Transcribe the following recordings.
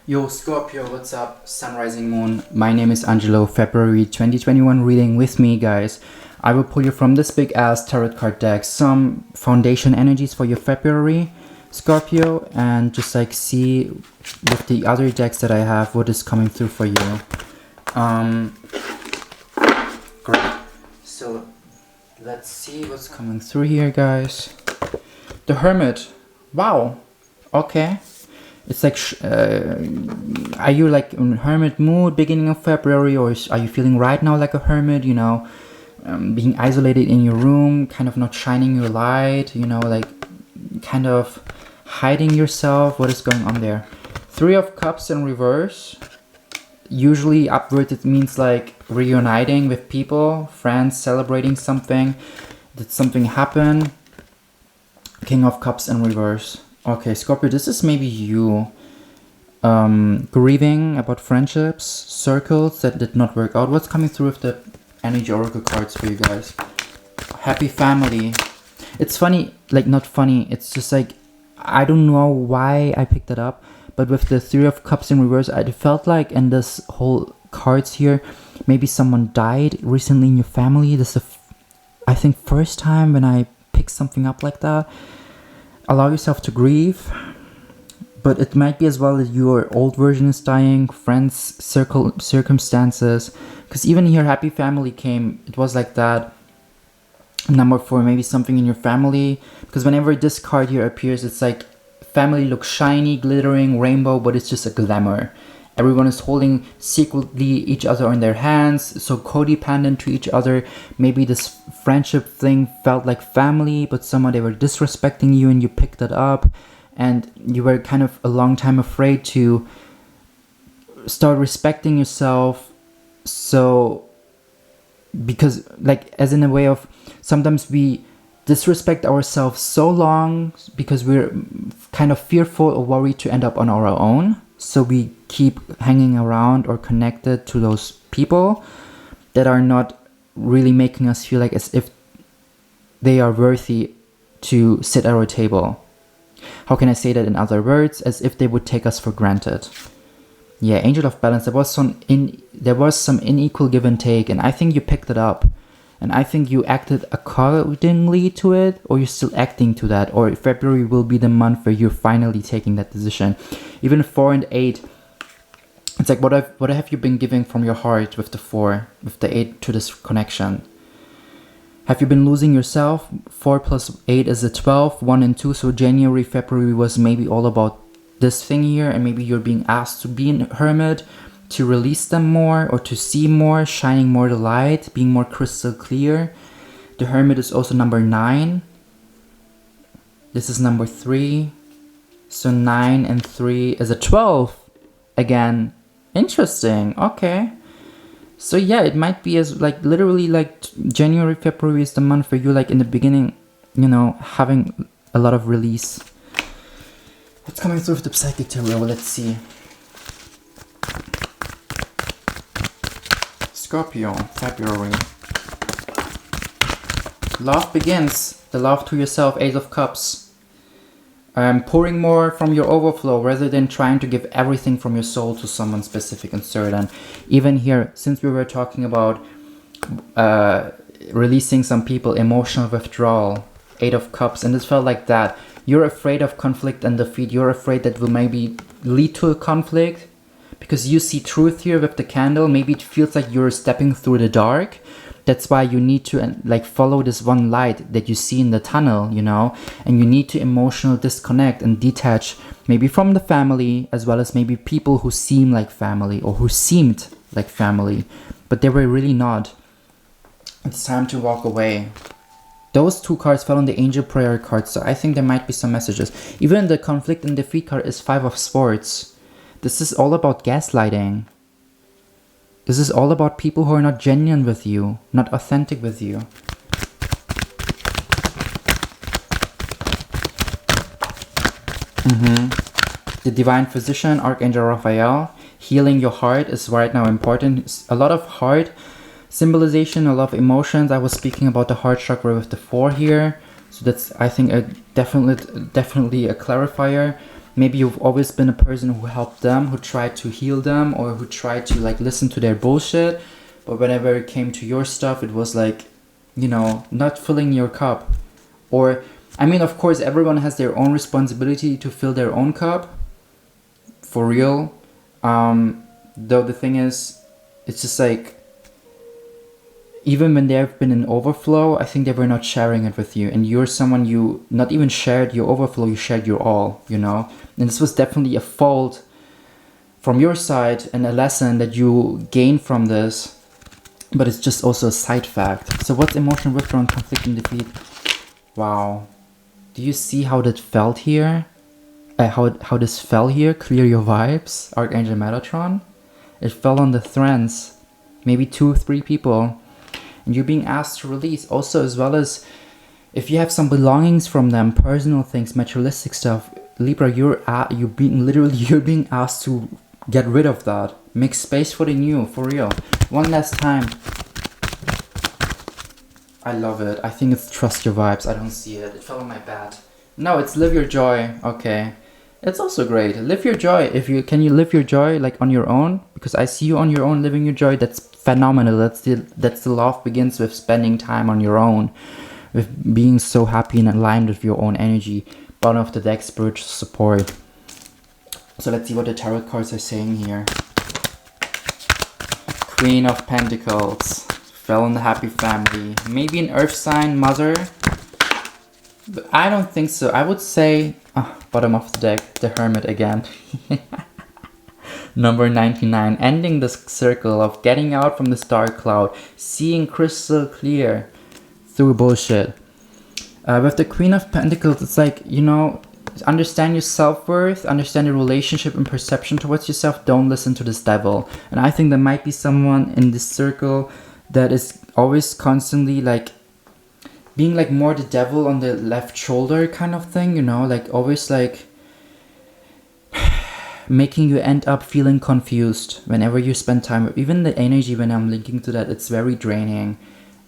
Yo, Scorpio, what's up? Sun, rising, moon. My name is Angelo, February 2021 reading with me, guys. I will pull you from this big ass tarot card deck some foundation energies for your February, Scorpio, and just like see with the other decks that I have what is coming through for you. Great. So let's see what's coming through here, guys. The Hermit. Wow. Okay. It's like, are you like in hermit mood beginning of February, or are you feeling right now like a hermit, you know, being isolated in your room, kind of not shining your light, you know, like kind of hiding yourself? What is going on there? Three of Cups in reverse. Usually upwards it means like reuniting with people, friends, celebrating something. Did something happen? King of Cups in reverse. Okay, Scorpio, this is maybe you grieving about friendships, circles that did not work out. What's coming through with the energy oracle cards for you guys? Happy family. It's funny, like not funny, it's just like, I don't know why I picked it up, but with the Three of Cups in reverse, I felt like in this whole cards here, maybe someone died recently in your family. This is, I think, first time when I picked something up like that. Allow yourself to grieve, but it might be as well that your old version is dying, friends, circumstances, because even here happy family came, it was like that. Number 4, maybe something in your family, because whenever this card here appears, it's like family looks shiny, glittering, rainbow, but it's just a glamour. Everyone is holding secretly each other in their hands, so codependent to each other. Maybe this friendship thing felt like family, but somehow they were disrespecting you and you picked it up. And you were kind of a long time afraid to start respecting yourself. So, because like as in a way of, sometimes we disrespect ourselves so long because we're kind of fearful or worried to end up on our own. So we keep hanging around or connected to those people that are not really making us feel like as if they are worthy to sit at our table. How can I say that in other words? As if they would take us for granted. Yeah, Angel of Balance, there was some unequal give and take, and I think you picked it up. And I think you acted accordingly to it, or you're still acting to that, or February will be the month where you're finally taking that decision. Even 4 and 8, it's like, what have you been giving from your heart with the 4, with the 8 to this connection? Have you been losing yourself? 4 plus 8 is a 12, 1 and 2, so January, February was maybe all about this thing here, and maybe you're being asked to be a hermit, to release them more, or to see more, shining more the light, being more crystal clear. The Hermit is also number 9. This is number 3. So 9 and 3 is a 12. Again, interesting. Okay. So yeah, it might be as like literally like January, February is the month for you, like in the beginning, you know, having a lot of release. What's coming through with the Psychic Tarot? Let's see. Scorpio, February. Love begins. The love to yourself, 8 of Cups. Pouring more from your overflow rather than trying to give everything from your soul to someone specific and certain. Even here, since we were talking about releasing some people, emotional withdrawal, 8 of Cups, and this felt like that. You're afraid of conflict and defeat. You're afraid that will maybe lead to a conflict. Because you see truth here with the candle, maybe it feels like you're stepping through the dark. That's why you need to like follow this one light that you see in the tunnel, you know, and you need to emotional disconnect and detach, maybe from the family, as well as maybe people who seem like family or who seemed like family, but they were really not. It's time to walk away. Those 2 cards fell on the Angel Prayer card, so I think there might be some messages. Even the Conflict and Defeat card is 5 of Swords. This is all about gaslighting. This is all about people who are not genuine with you, not authentic with you. The Divine Physician, Archangel Raphael, healing your heart is right now important. It's a lot of heart symbolization, a lot of emotions. I was speaking about the heart chakra with the 4 here. So that's, I think, definitely a clarifier. Maybe you've always been a person who helped them, who tried to heal them, or who tried to like listen to their bullshit. But whenever it came to your stuff, it was like, you know, not filling your cup. Or, I mean, of course, everyone has their own responsibility to fill their own cup. For real. Though the thing is, it's just like, even when they've been in overflow, I think they were not sharing it with you. And you're someone you not even shared your overflow, you shared your all, you know? And this was definitely a fault from your side and a lesson that you gained from this. But it's just also a side fact. So what's emotional withdrawal and conflict and defeat? Wow. Do you see how that felt here? How this fell here? Clear your vibes, Archangel Metatron. It fell on the threads. Maybe 2-3 people. And you're being asked to release. Also, as well as if you have some belongings from them, personal things, materialistic stuff, Libra, you're being asked to get rid of that. Make space for the new, for real. One last time. I love it. I think it's trust your vibes. I don't see it. It fell on my bat. No, it's live your joy. Okay. It's also great. Live your joy. Can you live your joy like on your own? Because I see you on your own living your joy. That's phenomenal. That's the love begins with spending time on your own, with being so happy and aligned with your own energy. Bottom of the deck, spiritual support. So let's see what the tarot cards are saying here. Queen of Pentacles. Fell in the happy family. Maybe an earth sign, mother. But I don't think so. I would say, bottom of the deck, the Hermit again. Number 99, ending the circle of getting out from this dark cloud, seeing crystal clear through bullshit. With the Queen of Pentacles, it's like, you know, understand your self-worth, understand your relationship and perception towards yourself. Don't listen to this devil. And I think there might be someone in this circle that is always constantly like being like more the devil on the left shoulder kind of thing, you know, like always like making you end up feeling confused whenever you spend time. Even the energy when I'm linking to that, it's very draining.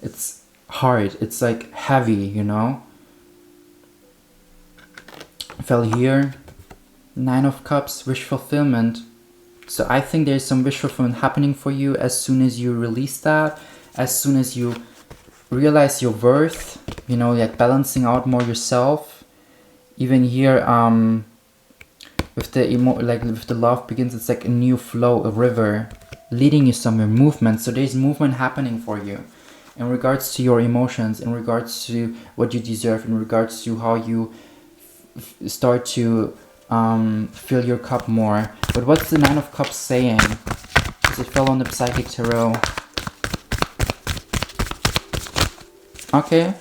It's hard. It's like heavy, you know. Fell here. 9 of Cups, wish fulfillment. So I think there's some wish fulfillment happening for you as soon as you release that, as soon as you realize your worth, you know, like balancing out more yourself. Even here, with the love begins, it's like a new flow, a river leading you somewhere, movement. So there's movement happening for you in regards to your emotions, in regards to what you deserve, in regards to how you start to fill your cup more. But what's the 9 of Cups saying? Because it fell on the Psychic Tarot. Okay,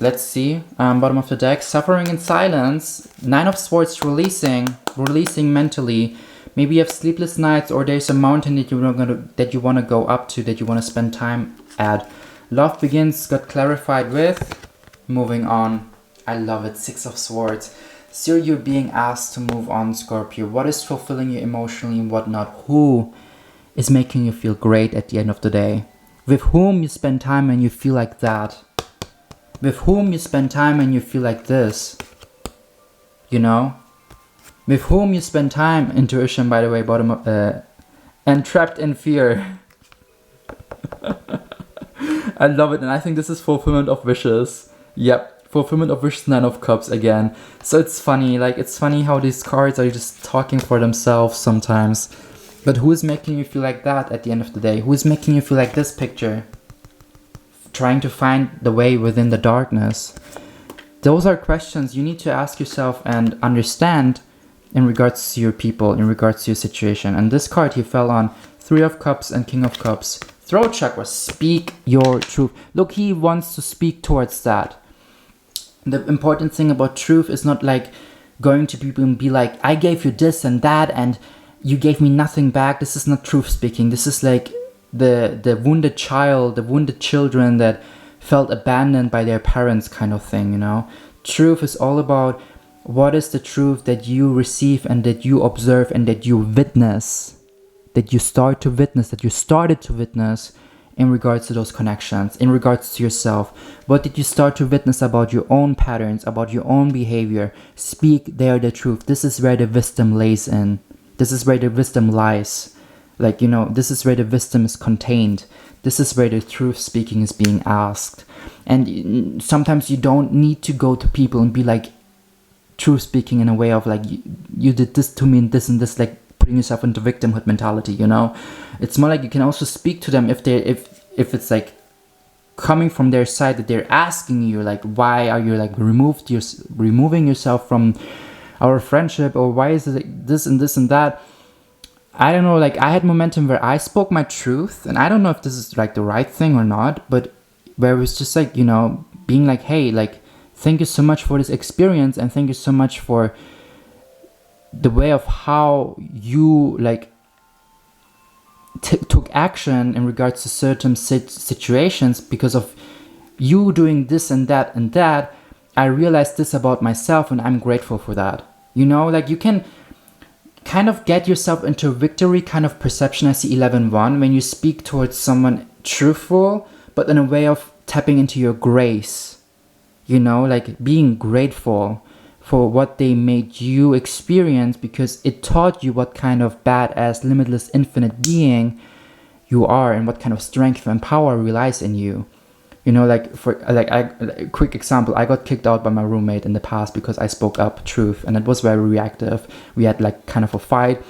let's see. Bottom of the deck, suffering in silence. 9 of Swords, releasing mentally. Maybe you have sleepless nights, or there's a mountain that you want to go up to, that you want to spend time at. Love begins got clarified with moving on. I love it. 6 of Swords. So you're being asked to move on, Scorpio. What is fulfilling you emotionally and what not? Who is making you feel great at the end of the day? With whom you spend time and you feel like that? With whom you spend time and you feel like this? You know? With whom you spend time, intuition, by the way, bottom of, and trapped in fear. I love it, and I think this is fulfillment of wishes. Yep, fulfillment of wishes, 9 of Cups again. So it's funny, like, it's funny how these cards are just talking for themselves sometimes. But who is making you feel like that at the end of the day? Who is making you feel like this picture? Trying to find the way within the darkness. Those are questions you need to ask yourself and understand in regards to your people, in regards to your situation. And this card he fell on, 3 of Cups and King of Cups. Throat chakra, speak your truth. Look, he wants to speak towards that. The important thing about truth is not like going to people and be like, I gave you this and that and you gave me nothing back. This is not truth speaking. This is like the wounded child, the wounded children that felt abandoned by their parents kind of thing, you know. Truth is all about what is the truth that you receive and that you observe and that you witness, that you start to witness, that you started to witness in regards to those connections, in regards to yourself? What did you start to witness about your own patterns, about your own behavior? Speak there the truth. This is where the wisdom lays in. This is where the wisdom lies. Like, you know, this is where the wisdom is contained. This is where the truth speaking is being asked. And sometimes you don't need to go to people and be like, truth speaking in a way of like, you did this to me and this, like putting yourself into victimhood mentality, you know? It's more like you can also speak to them if it's like coming from their side, that they're asking you like, why are you like removing yourself from our friendship, or why is it like this and this and that? I don't know, like I had momentum where I spoke my truth, and I don't know if this is like the right thing or not, but where it was just like, you know, being like, hey, like, thank you so much for this experience, and thank you so much for the way of how you like took action in regards to certain situations. Because of you doing this and that and that, I realized this about myself, and I'm grateful for that. You know, like you can kind of get yourself into a victory kind of perception. I see 11-1 when you speak towards someone truthful, but in a way of tapping into your grace, you know, like being grateful for what they made you experience, because it taught you what kind of badass, limitless, infinite being you are, and what kind of strength and power relies in you. You know, like a quick example, I got kicked out by my roommate in the past because I spoke up truth, and it was very reactive. We had like kind of a fight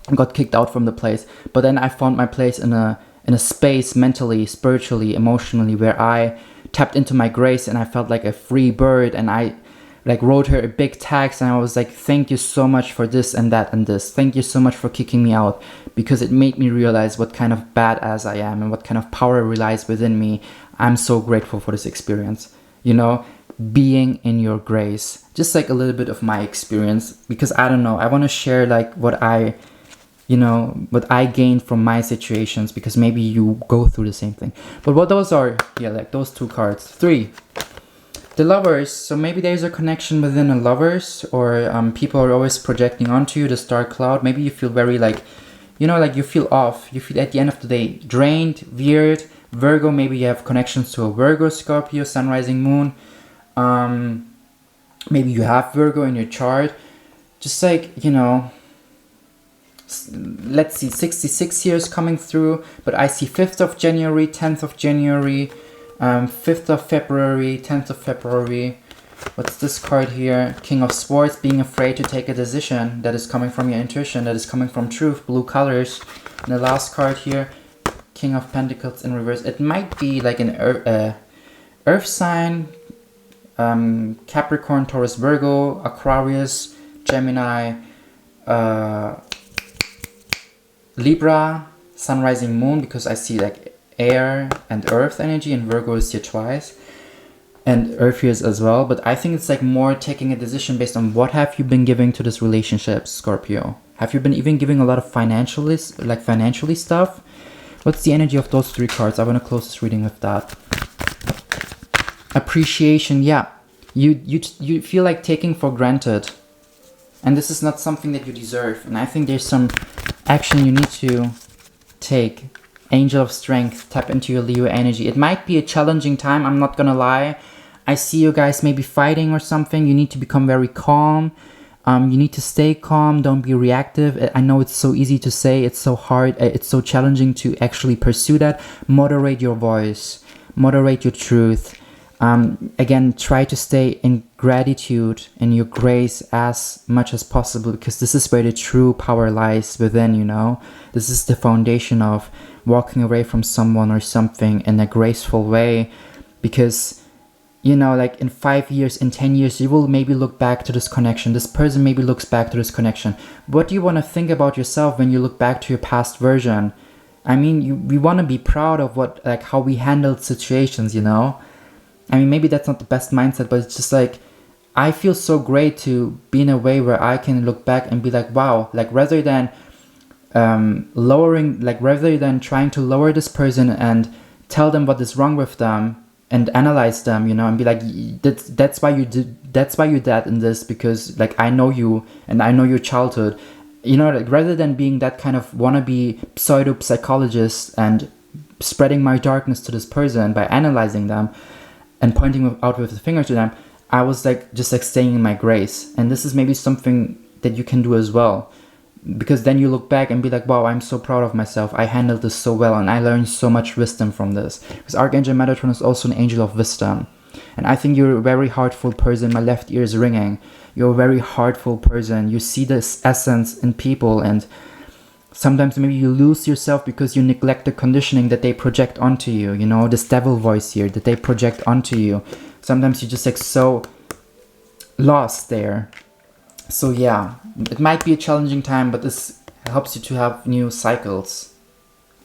and got kicked out from the place. But then I found my place in a space mentally, spiritually, emotionally, where I tapped into my grace, and I felt like a free bird, and I like wrote her a big text, and I was like, thank you so much for this and that and this. Thank you so much for kicking me out, because it made me realize what kind of badass I am and what kind of power relies within me. I'm so grateful for this experience, you know, being in your grace. Just like a little bit of my experience, because I don't know, I want to share like what I gained from my situations, because maybe you go through the same thing. But what those are, yeah, like those two cards. 3, the Lovers. So maybe there's a connection within a Lovers, or people are always projecting onto you the star cloud. Maybe you feel very like, you know, like you feel off. You feel at the end of the day drained, weird. Virgo, maybe you have connections to a Virgo, Scorpio, Sun, Rising, Moon. Maybe you have Virgo in your chart. Just like, you know, let's see, 66 years coming through, but I see 5th of January, 10th of January, 5th of February, 10th of February. What's this card here? King of Swords, being afraid to take a decision that is coming from your intuition, that is coming from truth, blue colors. And the last card here, King of Pentacles in reverse. It might be like an earth sign, Capricorn, Taurus, Virgo, Aquarius, Gemini, Libra, Sun, Rising, Moon, because I see like air and earth energy, and Virgo is here twice, and earth here as well. But I think it's like more taking a decision based on what have you been giving to this relationship, Scorpio. Have you been even giving a lot of financially stuff? What's the energy of those 3 cards? I want to close this reading with that. Appreciation, yeah. You feel like taking for granted, and this is not something that you deserve. And I think there's some action you need to take. Angel of Strength, tap into your Leo energy. It might be a challenging time, I'm not gonna lie. I see you guys maybe fighting or something. You need to become very calm. You need to stay calm, don't be reactive. I know it's so easy to say, it's so hard, it's so challenging to actually pursue that. Moderate your voice, moderate your truth. Again, try to stay in gratitude and your grace as much as possible, because this is where the true power lies within, you know. This is the foundation of walking away from someone or something in a graceful way, because, you know, like in 5 years, in 10 years, you will maybe look back to this connection. This person maybe looks back to this connection. What do you want to think about yourself when you look back to your past version? I mean, we want to be proud of what, like, how we handled situations, you know? I mean, maybe that's not the best mindset, but it's just like, I feel so great to be in a way where I can look back and be like, wow, like rather than rather than trying to lower this person and tell them what is wrong with them and analyze them, you know, and be like, that's why you did that in this, because like I know you and I know your childhood, you know, like rather than being that kind of wannabe pseudo psychologist and spreading my darkness to this person by analyzing them and pointing out with the finger to them, I was like just like staying in my grace. And this is maybe something that you can do as well, because then you look back and be like, wow, I'm so proud of myself. I handled this so well and I learned so much wisdom from this. Because Archangel Metatron is also an angel of wisdom. And I think you're a very heartful person. My left ear is ringing. You're a very heartful person. You see this essence in people, and sometimes maybe you lose yourself because you neglect the conditioning that they project onto you. You know, this devil voice here that they project onto you. Sometimes you're just like so lost there. So yeah, it might be a challenging time, but this helps you to have new cycles.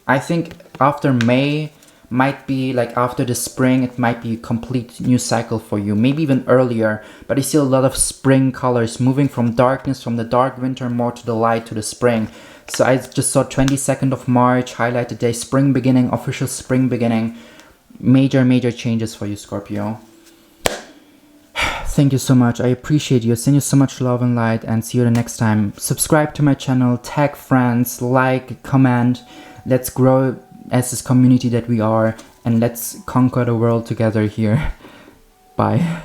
I think after May might be like after the spring, it might be a complete new cycle for you, maybe even earlier. But I see a lot of spring colors moving from darkness, from the dark winter more to the light, to the spring. So I just saw 22nd of March highlighted day, spring beginning, official spring beginning. Major changes for you, Scorpio. Thank you so much. I appreciate you. I send you so much love and light, and see you the next time. Subscribe to my channel, tag friends, like, comment. Let's grow as this community that we are, and let's conquer the world together here. Bye.